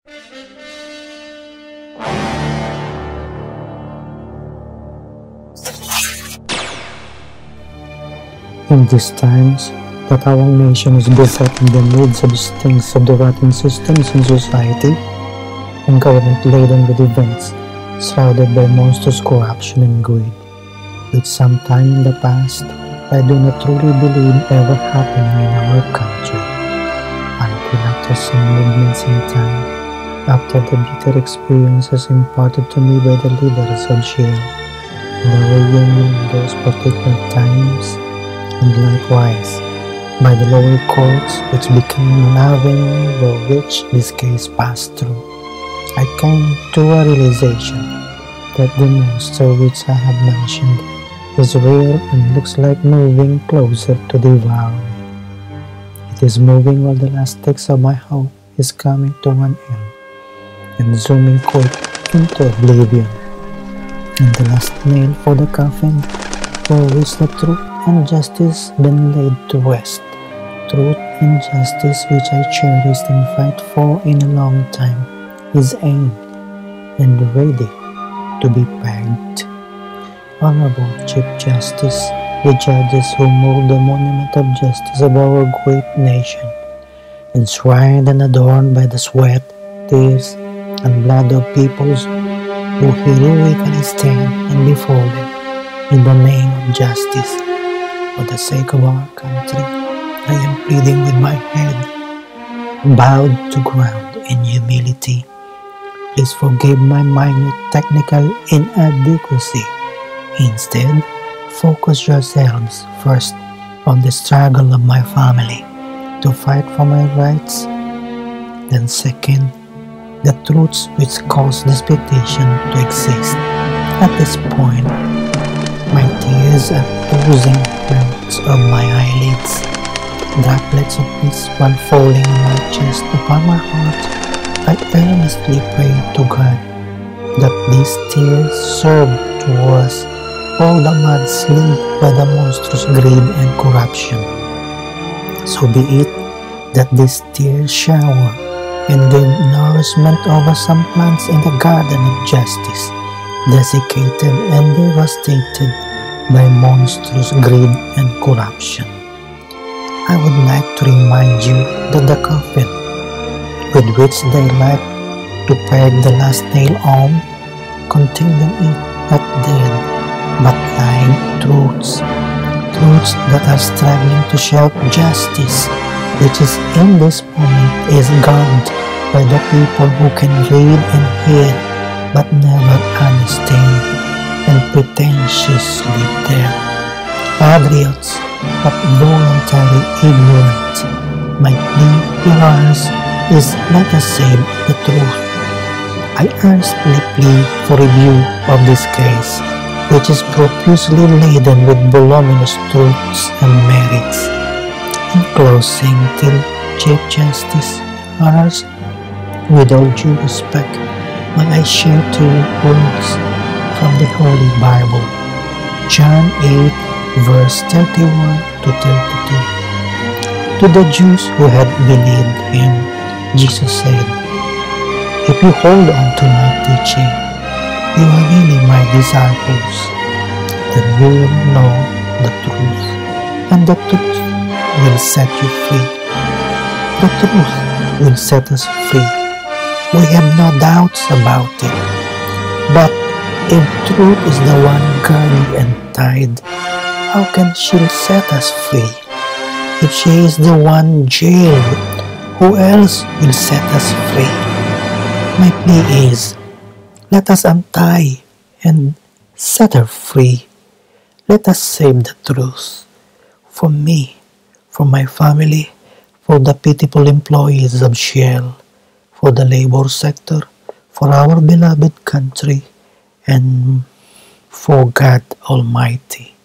In these times that our nation is beset in the midst of the stings of the rotten systems in society and government laden with events shrouded by monstrous corruption and greed, which sometime in the past I do not truly believe ever happening in our country, until after some movements in time, after the bitter experiences imparted to me by the leaders of Shell, and the reunion of those particular times, and likewise by the lower courts which became an avenue by which this case passed through, I came to a realization that the monster which I have mentioned is real and looks like moving closer to devour me. It is moving while the last sticks of my hope is coming to an end and zooming quick into oblivion, and the last nail for the coffin for which the truth and justice been laid to rest, truth and justice which I cherished and fight for in a long time, is aimed and ready to be pegged. Honorable Chief Justice, the judges who mold the monument of justice of our great nation, enshrined and adorned by the sweat, tears, and blood of peoples who heroically stand and be folded in the name of justice. For the sake of our country, I am pleading with my head bowed to ground in humility. Please forgive my minute technical inadequacy. Instead, focus yourselves first on the struggle of my family to fight for my rights, then second, the truths which cause this petition to exist. At this point, my tears are oozing out of my eyelids, droplets of peace while falling on my chest upon my heart. I earnestly pray to God that these tears serve to wash all the mudslid by the monstrous greed and corruption. So be it that this tear shower and give nourishment over some plants in the garden of justice, desiccated and devastated by monstrous greed and corruption. I would like to remind you that the coffin with which they like to peg the last nail on contained in it not dead but lying truths, truths that are struggling to shout justice, which is in this moment is guarded by the people who can read and hear but never understand, and pretentiously deaf, patriots but voluntary ignorant. My plea, Your Honors, is let us save the truth. I earnestly plead for review of this case, which is profusely laden with voluminous truths and merits. In closing, till Chief Justice, Honors, with all due respect, may I share to you words from the Holy Bible, John 8, verse 31 to 32. To the Jews who had believed him, Jesus said, "If you hold on to my teaching, you are really my disciples. Then you will know the truth, and the truth will set you free." The truth will set us free. We have no doubts about it. But if truth is the one guarded and tied, how can she set us free? If she is the one jailed, who else will set us free? My plea is, let us untie and set her free. Let us save the truth. For me, for my family, for the pitiful employees of Shell, for the labor sector, for our beloved country, and for God Almighty.